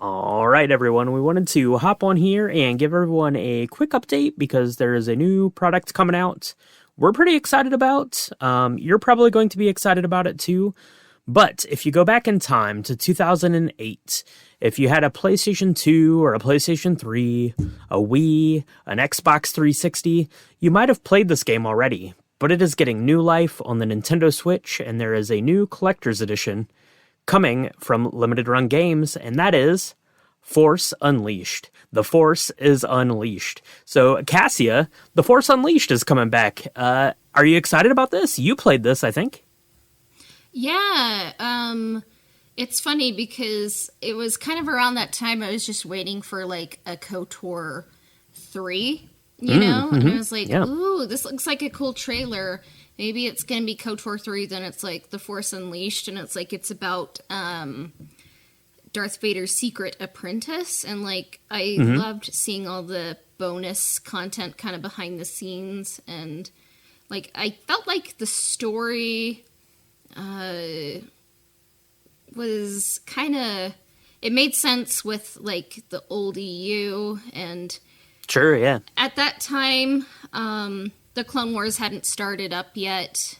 All right, everyone. We wanted to hop on here and give everyone a quick update because there is a new product coming out. We're pretty excited about. You're probably going to be excited about it too. But if you go back in time to 2008, if you had a PlayStation 2 or a PlayStation 3, a Wii, an Xbox 360, you might have played this game already. But it is getting new life on the Nintendo Switch, and there is a new collector's edition coming from Limited Run Games, and that is Force Unleashed. The Force is unleashed. So, Cassia, The Force Unleashed is coming back. Are you excited about this? You played this, I think. Yeah, it's funny because it was kind of around that time I was just waiting for, like, a KOTOR 3, you know? And I was like, ooh, this looks like a cool trailer. Maybe it's going to be KOTOR 3, then it's, like, The Force Unleashed, and it's about, Darth Vader's secret apprentice, and, like, I loved seeing all the bonus content kind of behind the scenes, and, like, I felt like the story was kind of, it made sense with, like, the old EU, and sure, yeah. At that time, the Clone Wars hadn't started up yet.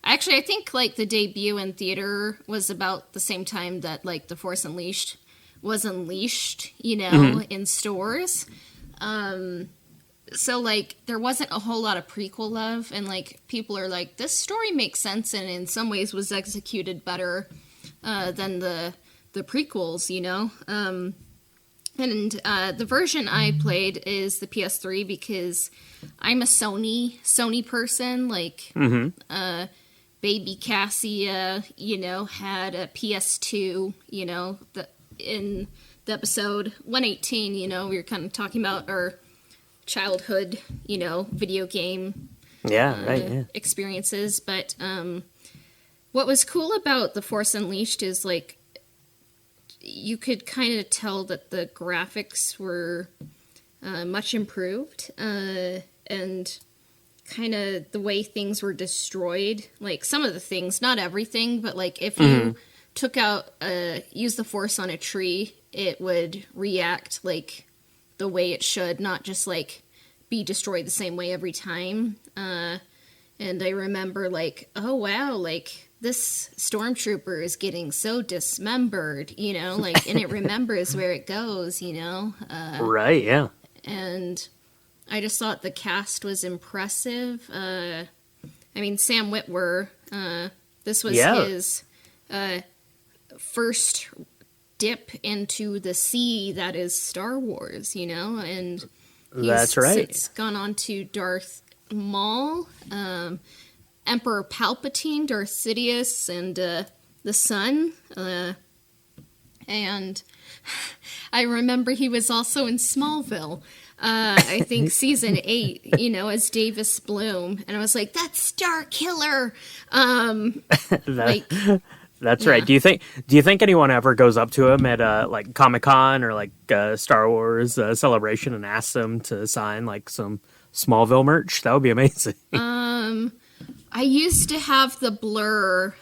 Actually, I think, like, the debut in theater was about the same time that, like, The Force Unleashed was unleashed, you know, in stores. So, like, there wasn't a whole lot of prequel love, and, like, people are like, this story makes sense, and in some ways was executed better than the prequels, you know? And the version I played is the PS3 because I'm a Sony person, like, baby Cassia, you know, had a PS2, you know, in the episode 118, you know, we were kind of talking about our childhood, you know, video game experiences. But what was cool about The Force Unleashed is, like, you could kind of tell that the graphics were much improved, and kind of the way things were destroyed. Like, some of the things, not everything, but, like, if you took out, use the Force on a tree, it would react, like, the way it should, not just, like, be destroyed the same way every time. And I remember, like, oh, wow, like, this stormtrooper is getting so dismembered, you know, like, and it remembers where it goes, you know? Right, yeah. And I just thought the cast was impressive. I mean, Sam Witwer, this was his first dip into the sea that is Star Wars, you know? And that's right. He's gone on to Darth Maul, Emperor Palpatine, Darth Sidious, and the Son. And I remember he was also in Smallville. I think season 8, you know, as Davis Bloom, and I was like, "That's Star Killer." That's right. Do you think anyone ever goes up to him at like Comic-Con or like Star Wars celebration and asks him to sign like some Smallville merch? That would be amazing. I used to have the Blur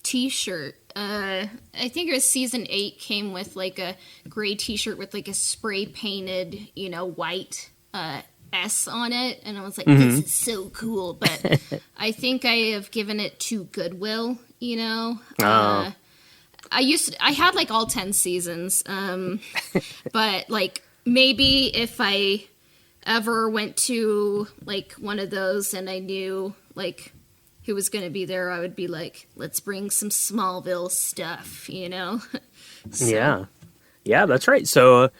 T-shirt. I think it was season 8 came with like a gray T-shirt with like a spray painted, you know, white S on it, and I was like, "This is so cool." But I think I have given it to Goodwill. You know, I had like all 10 seasons, but like maybe if I ever went to like one of those and I knew like who was going to be there, I would be like, let's bring some Smallville stuff, you know? So. Yeah, that's right. So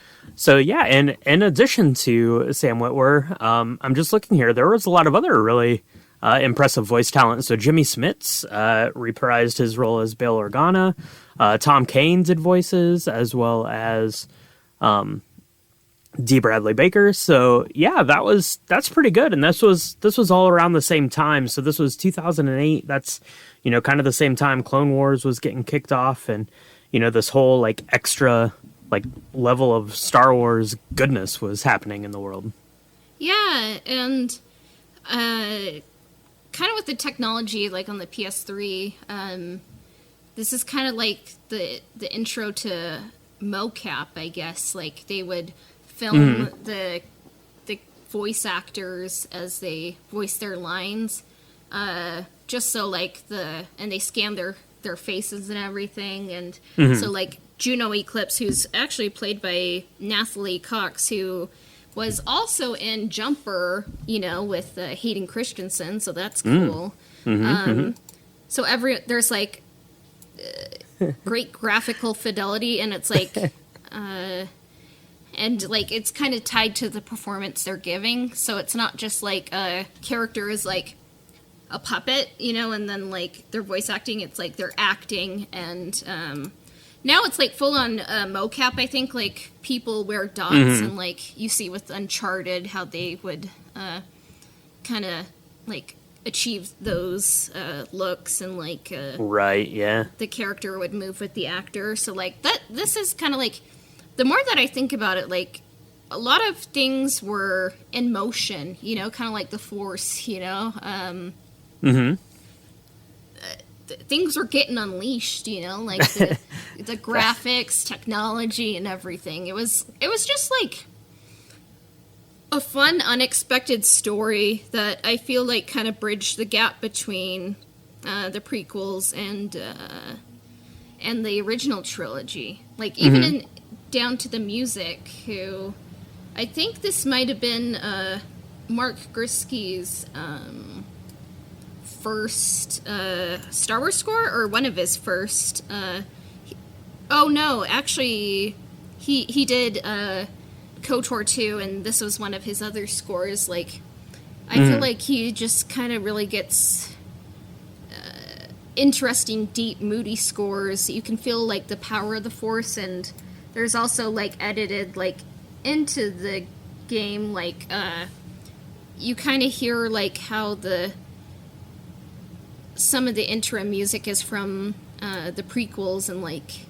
yeah, and in addition to Sam Witwer, I'm just looking here, there was a lot of other really impressive voice talent. So Jimmy Smits reprised his role as Bail Organa. Tom Kane did voices, as well as D. Bradley Baker. So yeah, that's pretty good. And this was all around the same time. So this was 2008. That's, you know, kind of the same time Clone Wars was getting kicked off, and, you know, this whole like extra like level of Star Wars goodness was happening in the world. Yeah, and kind of with the technology, like on the PS3, this is kind of like the intro to mocap, I guess. Like they would film the voice actors as they voice their lines, just so like and they scan their faces and everything, and so like Juno Eclipse, who's actually played by Nathalie Cox, who was also in Jumper, with Hayden Christensen, so that's cool. So there's like great graphical fidelity, and it's like and like it's kind of tied to the performance they're giving, so it's not just like a character is like a puppet, and then like they're voice acting. It's like they're acting, and now it's like full on mocap. I think like people wear dots, and like you see with Uncharted how they would kind of like achieve those looks, and like right, yeah, the character would move with the actor. So like this is kind of like, the more that I think about it, like a lot of things were in motion, kind of like the Force, things were getting unleashed, like the graphics, technology, and everything. It was just like a fun, unexpected story that I feel like kind of bridged the gap between the prequels and the original trilogy. Like even down to the music, who I think this might have been Mark Grisky's first Star Wars score, or one of his first. Actually, he did KOTOR 2, and this was one of his other scores. Like, I feel like he just kind of really gets interesting, deep, moody scores. You can feel like the power of the Force, and there's also like edited like into the game, like you kind of hear like how some of the intro music is from the prequels, and like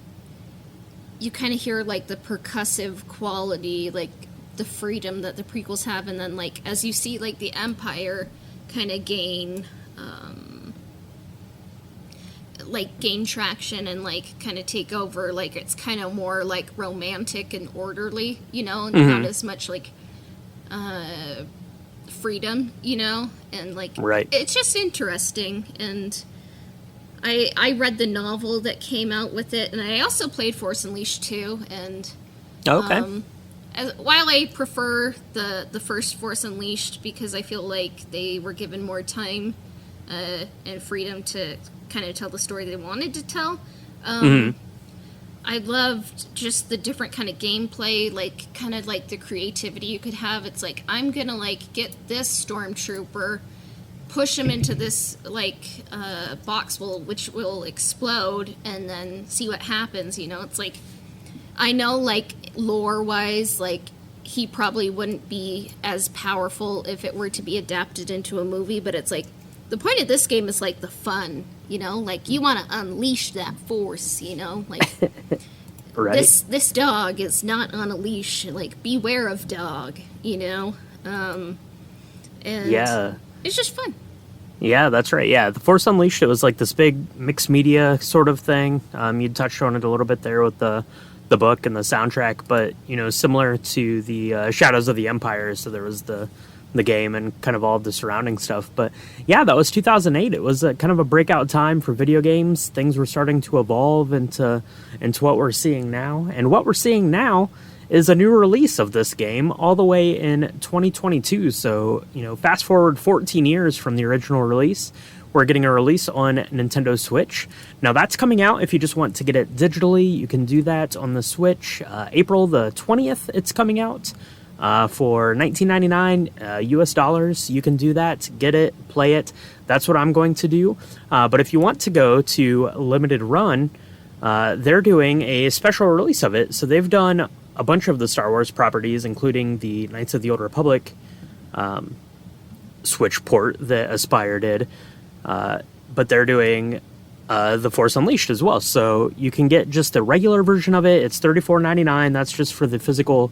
you kind of hear like the percussive quality, like the freedom that the prequels have, and then like as you see like the Empire kind of gain traction and like kind of take over, like it's kind of more like romantic and orderly, and not as much like freedom, and like right. It's just interesting. And I read the novel that came out with it, and I also played Force Unleashed too. And while I prefer the first Force Unleashed because I feel like they were given more time and freedom to kind of tell the story they wanted to tell, I loved just the different kind of gameplay, like kind of like the creativity you could have. It's like, I'm gonna like get this stormtrooper, push him into this like box which will explode, and then see what happens. It's like, I know like lore wise, like he probably wouldn't be as powerful if it were to be adapted into a movie, but it's like the point of this game is like the fun. Like you want to unleash that Force, like right. This dog is not on a leash, like beware of dog, and yeah, it's just fun. Yeah, that's right. Yeah, The Force Unleashed, it was like this big mixed media sort of thing. You touched on it a little bit there with the book and the soundtrack, but similar to the Shadows of the Empire. So there was the game and kind of all of the surrounding stuff. But yeah, that was 2008. It was kind of a breakout time for video games. Things were starting to evolve into what we're seeing now. And what we're seeing now is a new release of this game all the way in 2022. So, fast forward 14 years from the original release, we're getting a release on Nintendo Switch. Now that's coming out if you just want to get it digitally. You can do that on the Switch. April the 20th, it's coming out. For $19.99 US dollars, you can do that, get it, play it. That's what I'm going to do. But if you want to go to Limited Run, they're doing a special release of it. So they've done a bunch of the Star Wars properties, including the Knights of the Old Republic Switch port that Aspyr did. But they're doing The Force Unleashed as well. So you can get just the regular version of it. It's $34.99. That's just for the physical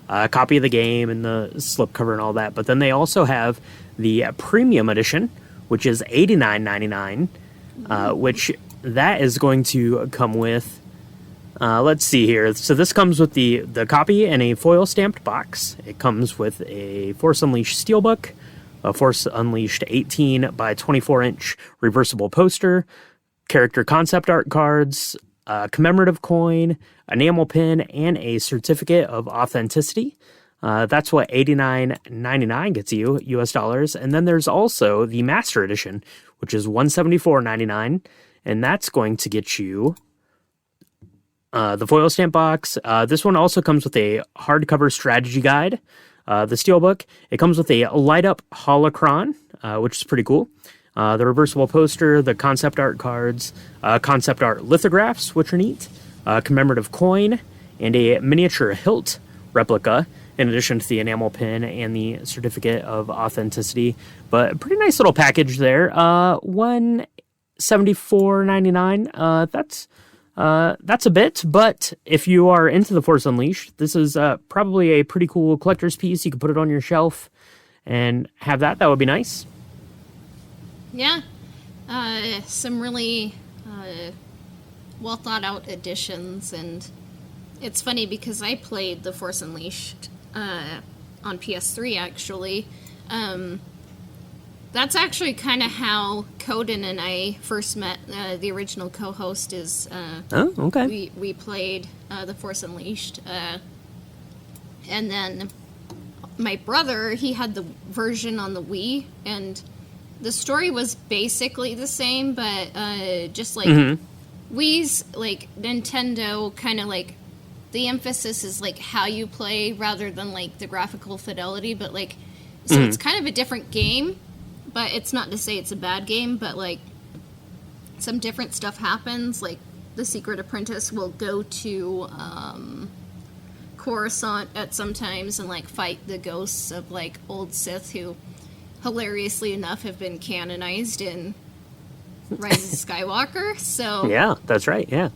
copy of the game and the slipcover and all that. But then they also have the premium edition, which is $89.99, which that is going to come with, let's see here. So this comes with the copy in a foil stamped box. It comes with a Force Unleashed steelbook, a Force Unleashed 18 by 24 inch reversible poster, character concept art cards, a commemorative coin, enamel pin, and a certificate of authenticity. That's what $89.99 gets you, US dollars. And then there's also the Master Edition, which is $174.99, and that's going to get you the foil stamp box. This one also comes with a hardcover strategy guide, the steelbook. It comes with a light-up holocron, which is pretty cool. The reversible poster, the concept art cards, concept art lithographs, which are neat, commemorative coin, and a miniature hilt replica, in addition to the enamel pin and the certificate of authenticity. But a pretty nice little package there. $174.99. That's a bit, but if you are into the Force Unleashed, this is probably a pretty cool collector's piece. You could put it on your shelf and have that. That would be nice. Yeah. Some really well thought out additions, and it's funny because I played the Force Unleashed on PS3 actually. That's actually kind of how Coden and I first met. The original co-host is Oh, okay. we played the Force Unleashed, and then my brother, he had the version on the Wii, and the story was basically the same, but just like Wii's, like Nintendo, kind of like the emphasis is like how you play rather than like the graphical fidelity, but like so it's kind of a different game. But it's not to say it's a bad game, but like some different stuff happens. Like the Secret Apprentice will go to Coruscant at some times and like fight the ghosts of like old Sith who, hilariously enough, have been canonized in Rise of Skywalker. So Yeah, that's right. Yeah.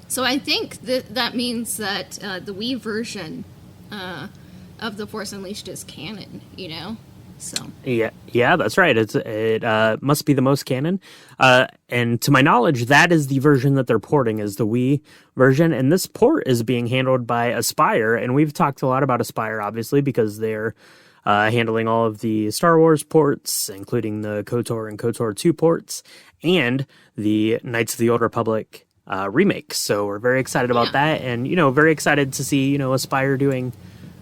So I think that means that the Wii version of the Force Unleashed is canon. You know. So Yeah, that's right. It must be the most canon. And to my knowledge, that is the version that they're porting, is the Wii version. And this port is being handled by Aspyr, and we've talked a lot about Aspyr, obviously, because they're handling all of the Star Wars ports, including the KOTOR and KOTOR 2 ports, and the Knights of the Old Republic remakes. So we're very excited about that, and very excited to see Aspyr doing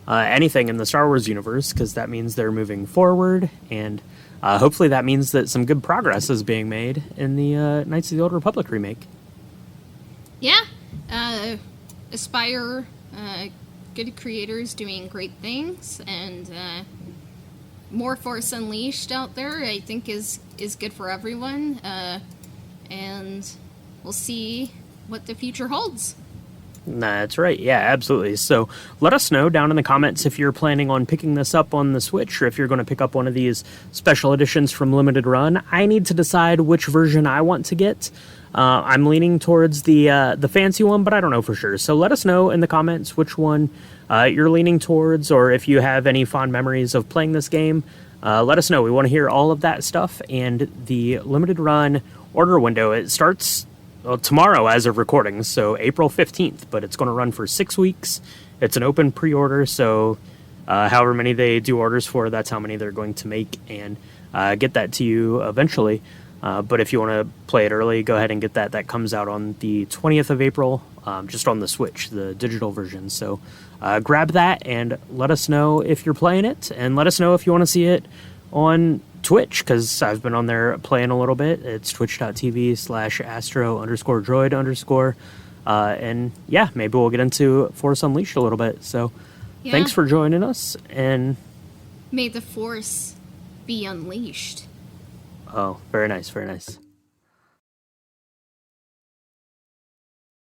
anything in the Star Wars universe, because that means they're moving forward, and hopefully that means that some good progress is being made in the Knights of the Old Republic remake. Yeah, Aspyr, good creators doing great things, and more Force Unleashed out there, I think is good for everyone, and we'll see what the future holds. That's right. Yeah, absolutely. So let us know down in the comments if you're planning on picking this up on the Switch, or if you're going to pick up one of these special editions from Limited Run. I need to decide which version I want to get. I'm leaning towards the fancy one, but I don't know for sure. So let us know in the comments which one you're leaning towards, or if you have any fond memories of playing this game. Let us know. We want to hear all of that stuff. And the Limited Run order window, it starts tomorrow as of recording, so April 15th, but it's going to run for 6 weeks. It's an open pre-order, so however many they do orders for, that's how many they're going to make and get that to you eventually. But if you want to play it early, go ahead and get that. That comes out on the 20th of April, just on the Switch, the digital version. So grab that and let us know if you're playing it, and let us know if you want to see it on Twitch, because I've been on there playing a little bit. It's twitch.tv/astro_droid_. And yeah, maybe we'll get into Force Unleashed a little bit. So thanks for joining us, and may the Force be unleashed. Oh, very nice, very nice.